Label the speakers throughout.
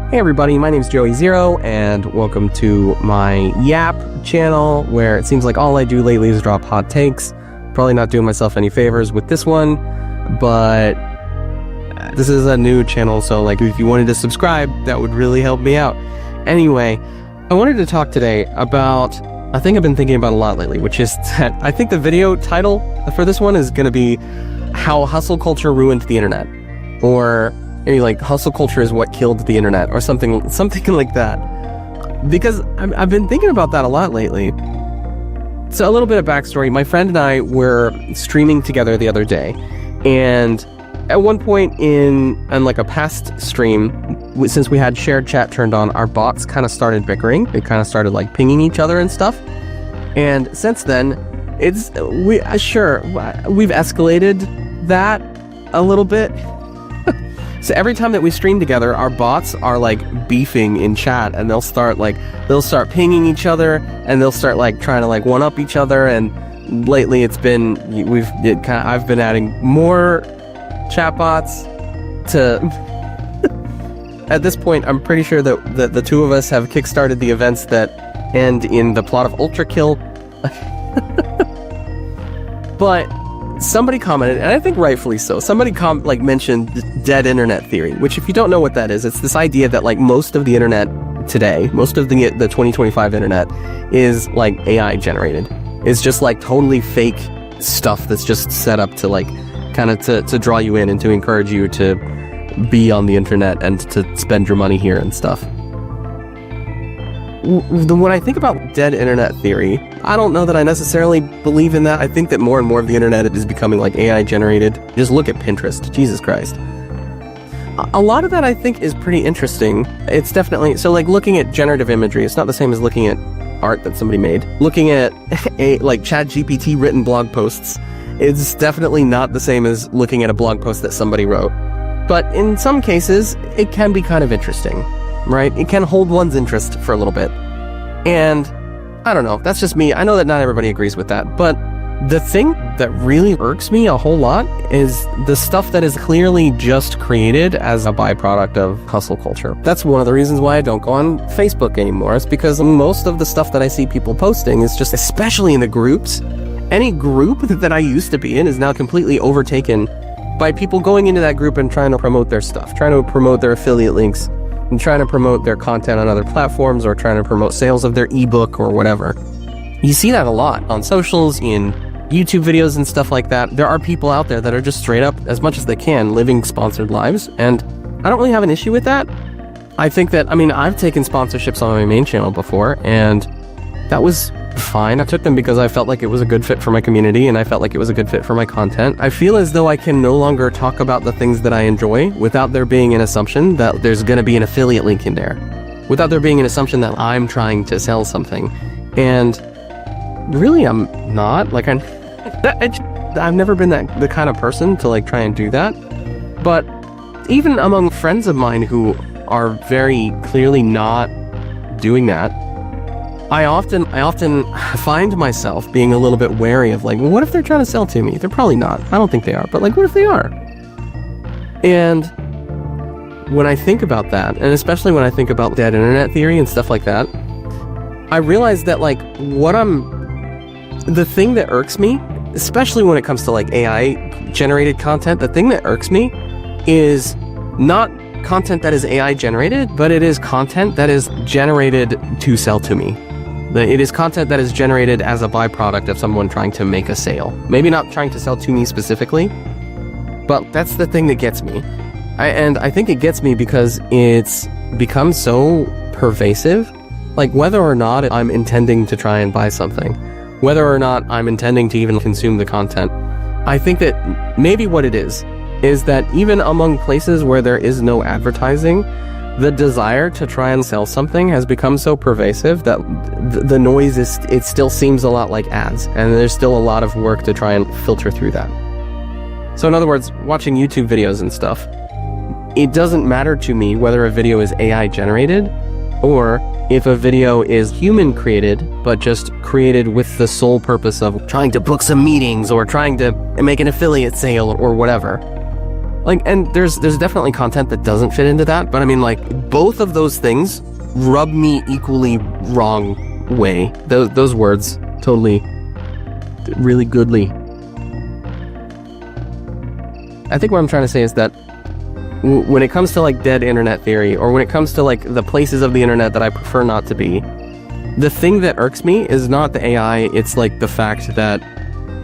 Speaker 1: Hey everybody, my name's Joey Zero, and welcome to my Yap channel, where it seems like all I do lately is drop hot takes. Probably not doing myself any favors with this one, but this is a new channel, so like if you wanted to subscribe, that would really help me out. Anyway, I wanted to talk today about a thing I've been thinking about a lot lately, which is that I think the video title for this one is going to be How Hustle Culture Ruined the Internet, or maybe like hustle culture is what killed the internet, or something like that. Because I've been thinking about that a lot lately. So a little bit of backstory. My friend and I were streaming together the other day, and at one point in like a past stream, since we had shared chat turned on, our bots kind of started bickering. They kind of started like pinging each other and stuff. And since then, we've escalated that a little bit. So every time that we stream together, our bots are like beefing in chat, and they'll start pinging each other, and they'll start like trying to like one up each other. And lately I've been adding more chat bots to at this point I'm pretty sure that the two of us have kickstarted the events that end in the plot of Ultra Kill. But somebody commented, and I think rightfully so, somebody mentioned dead internet theory, which if you don't know what that is, it's this idea that like most of the internet today, most of the 2025 internet is like AI generated. It's just like totally fake stuff that's just set up to like kind of to draw you in and to encourage you to be on the internet and to spend your money here and stuff. When I think about dead internet theory, I don't know that I necessarily believe in that. I think that more and more of the internet is becoming like AI generated. Just look at Pinterest, Jesus Christ. A lot of that I think is pretty interesting. It's definitely, so like looking at generative imagery, it's not the same as looking at art that somebody made. Looking at like ChatGPT written blog posts, it's definitely not the same as looking at a blog post that somebody wrote. But in some cases, it can be kind of interesting. Right? It can hold one's interest for a little bit. And I don't know, that's just me. I know that not everybody agrees with that, but the thing that really irks me a whole lot is the stuff that is clearly just created as a byproduct of hustle culture. That's one of the reasons why I don't go on Facebook anymore. It's because most of the stuff that I see people posting is just, especially in the groups, any group that I used to be in is now completely overtaken by people going into that group and trying to promote their stuff, trying to promote their affiliate links, and trying to promote their content on other platforms, or trying to promote sales of their ebook or whatever. You see that a lot on socials, in YouTube videos and stuff like that. There are people out there that are just straight up, as much as they can, living sponsored lives, and I don't really have an issue with that. I think that, I've taken sponsorships on my main channel before, and that was fine. I took them because I felt like it was a good fit for my community, and I felt like it was a good fit for my content. I feel as though I can no longer talk about the things that I enjoy without there being an assumption that there's going to be an affiliate link in there, without there being an assumption that I'm trying to sell something. And really, I'm not. Like, I've never been the kind of person to like try and do that. But even among friends of mine who are very clearly not doing that, I often find myself being a little bit wary of like, what if they're trying to sell to me? They're probably not. I don't think they are, but like, what if they are? And when I think about that, and especially when I think about dead internet theory and stuff like that, I realize that like the thing that irks me, especially when it comes to like AI generated content, the thing that irks me is not content that is AI generated, but it is content that is generated to sell to me. It is content that is generated as a byproduct of someone trying to make a sale. Maybe not trying to sell to me specifically, but that's the thing that gets me. And I think it gets me because it's become so pervasive. Like, whether or not I'm intending to try and buy something, whether or not I'm intending to even consume the content, I think that maybe what it is that even among places where there is no advertising, the desire to try and sell something has become so pervasive that the noise it still seems a lot like ads, and there's still a lot of work to try and filter through that. So in other words, watching YouTube videos and stuff, it doesn't matter to me whether a video is AI generated or if a video is human created, but just created with the sole purpose of trying to book some meetings or trying to make an affiliate sale or whatever. Like, and there's definitely content that doesn't fit into that, but I mean, like, both of those things rub me equally wrong way. Those words, totally, really goodly. I think what I'm trying to say is that when it comes to like dead internet theory, or when it comes to like the places of the internet that I prefer not to be, the thing that irks me is not the AI, it's like the fact that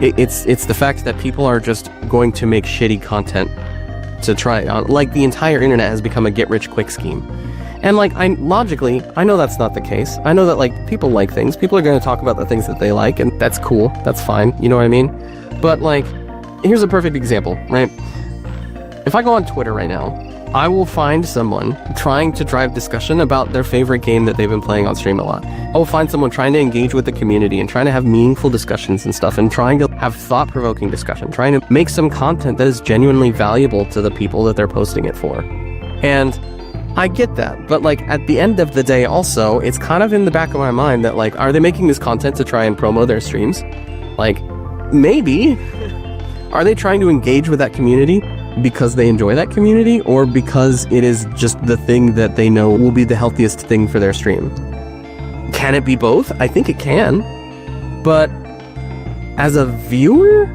Speaker 1: it's the fact that people are just going to make shitty content to try, like the entire internet has become a get-rich-quick scheme. And like, I know that's not the case. I know that like people like things. People are going to talk about the things that they like, and that's cool. That's fine. You know what I mean? But like, here's a perfect example, right? If I go on Twitter right now, I will find someone trying to drive discussion about their favorite game that they've been playing on stream a lot. I will find someone trying to engage with the community and trying to have meaningful discussions and stuff, and trying to have thought-provoking discussion, trying to make some content that is genuinely valuable to the people that they're posting it for. And I get that, but like at the end of the day also, it's kind of in the back of my mind that like, are they making this content to try and promo their streams? Like, maybe. Are they trying to engage with that community because they enjoy that community, or because it is just the thing that they know will be the healthiest thing for their stream? Can it be both? I think it can. But as a viewer,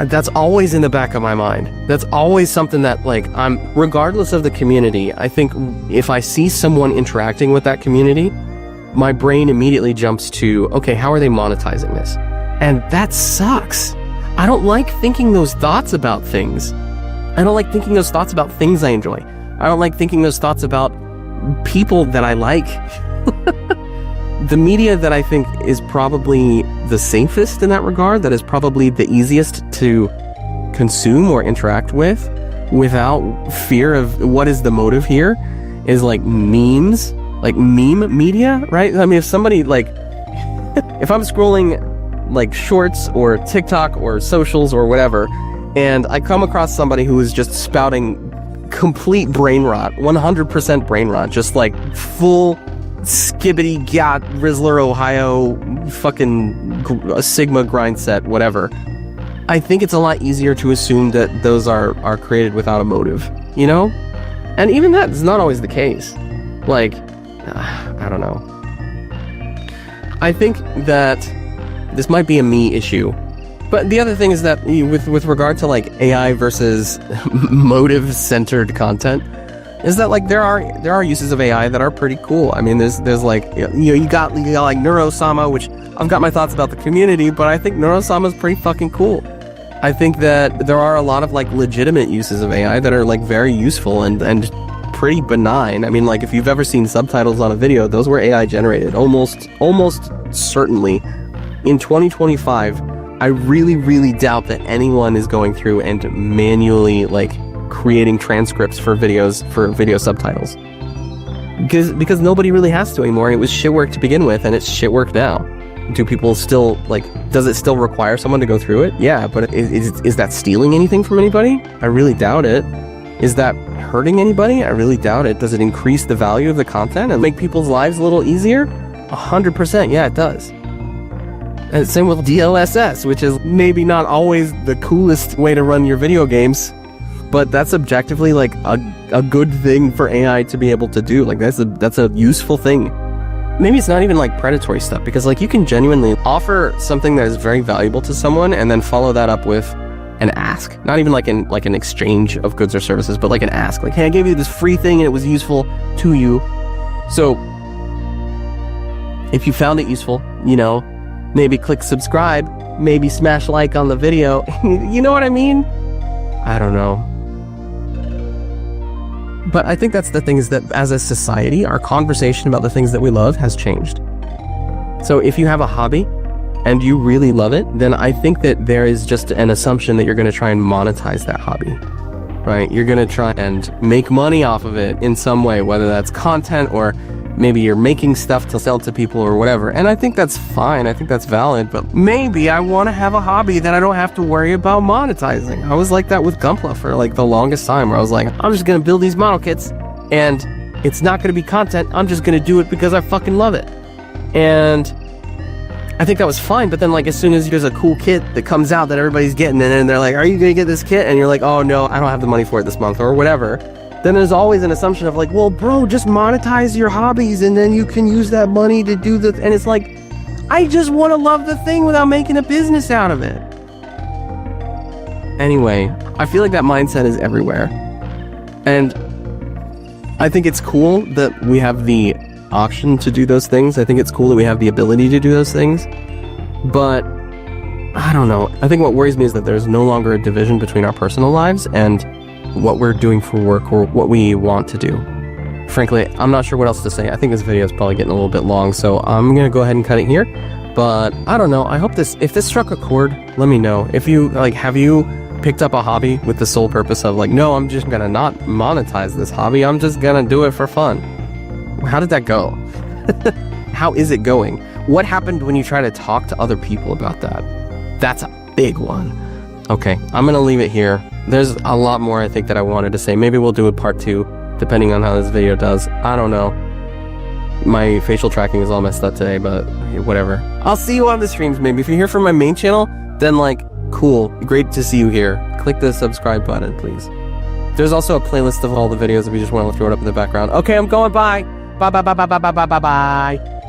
Speaker 1: that's always in the back of my mind. That's always something that like, regardless of the community, I think if I see someone interacting with that community, my brain immediately jumps to, okay, how are they monetizing this? And that sucks. I don't like thinking those thoughts about things. I don't like thinking those thoughts about things I enjoy. I don't like thinking those thoughts about people that I like. The media that I think is probably the safest in that regard, that is probably the easiest to consume or interact with without fear of what is the motive here, is like memes, like meme media, right? I mean, if somebody like, if I'm scrolling like shorts or TikTok or socials or whatever, and I come across somebody who is just spouting complete brain rot, 100% brain rot, just like full skibbity gat Rizzler, Ohio, fucking Sigma grind set, whatever. I think it's a lot easier to assume that those are created without a motive, you know? And even that is not always the case. Like, I don't know. I think that this might be a me issue. But the other thing is that with regard to like AI versus motive-centered content, is that like there are uses of AI that are pretty cool. I mean, there's like, you got like Neurosama, which I've got my thoughts about the community, but I think Neurosama is pretty fucking cool. I think that there are a lot of like legitimate uses of AI that are like very useful and pretty benign. I mean, like if you've ever seen subtitles on a video, those were AI generated, almost certainly. In 2025, I really, really doubt that anyone is going through and manually like creating transcripts for videos, for video subtitles. Because nobody really has to anymore. It was shit work to begin with, and it's shit work now. Do people still, like, does it still require someone to go through it? Yeah, but is that stealing anything from anybody? I really doubt it. Is that hurting anybody? I really doubt it. Does it increase the value of the content and make people's lives a little easier? 100%, yeah, it does. And same with DLSS, which is maybe not always the coolest way to run your video games, but that's objectively like a good thing for AI to be able to do. Like that's a useful thing. Maybe it's not even like predatory stuff, because like you can genuinely offer something that is very valuable to someone and then follow that up with an ask. Not even like an exchange of goods or services, but like an ask. Like, hey, I gave you this free thing and it was useful to you. So if you found it useful, you know, maybe click subscribe, maybe smash like on the video. You know what I mean? I don't know. But I think that's the thing, is that as a society, our conversation about the things that we love has changed. So if you have a hobby and you really love it, then I think that there is just an assumption that you're going to try and monetize that hobby, right? You're going to try and make money off of it in some way, whether that's content or maybe you're making stuff to sell to people or whatever. And I think that's fine. I think that's valid. But maybe I want to have a hobby that I don't have to worry about monetizing. I was like that with Gunpla for like the longest time, where I was like, I'm just going to build these model kits and it's not going to be content. I'm just going to do it because I fucking love it. And I think that was fine, but then like as soon as there's a cool kit that comes out that everybody's getting, and then they're like, are you gonna get this kit? And you're like, oh no, I don't have the money for it this month or whatever. Then there's always an assumption of like, well bro, just monetize your hobbies and then you can use that money to do the, and it's like, I just want to love the thing without making a business out of it. Anyway, I feel like that mindset is everywhere. And I think it's cool that we have the option to do those things. I think it's cool that we have the ability to do those things. But I don't know. I think what worries me is that there's no longer a division between our personal lives and what we're doing for work or what we want to do. Frankly, I'm not sure what else to say. I think this video is probably getting a little bit long, so I'm gonna go ahead and cut it here. But I don't know. I hope if this struck a chord, let me know. If you like, have you picked up a hobby with the sole purpose of like, no, I'm just gonna not monetize this hobby. I'm just gonna do it for fun. How did that go? How is it going? What happened when you try to talk to other people about that? That's a big one. Okay, I'm gonna leave it here. There's a lot more I think that I wanted to say. Maybe we'll do a part 2, depending on how this video does. I don't know. My facial tracking is all messed up today, but whatever. I'll see you on the streams, maybe. If you're here from my main channel, then like, cool. Great to see you here. Click the subscribe button, please. There's also a playlist of all the videos if you just want to throw it up in the background. Okay, I'm going. Bye. Bye, bye, bye, bye, bye, bye, bye, bye.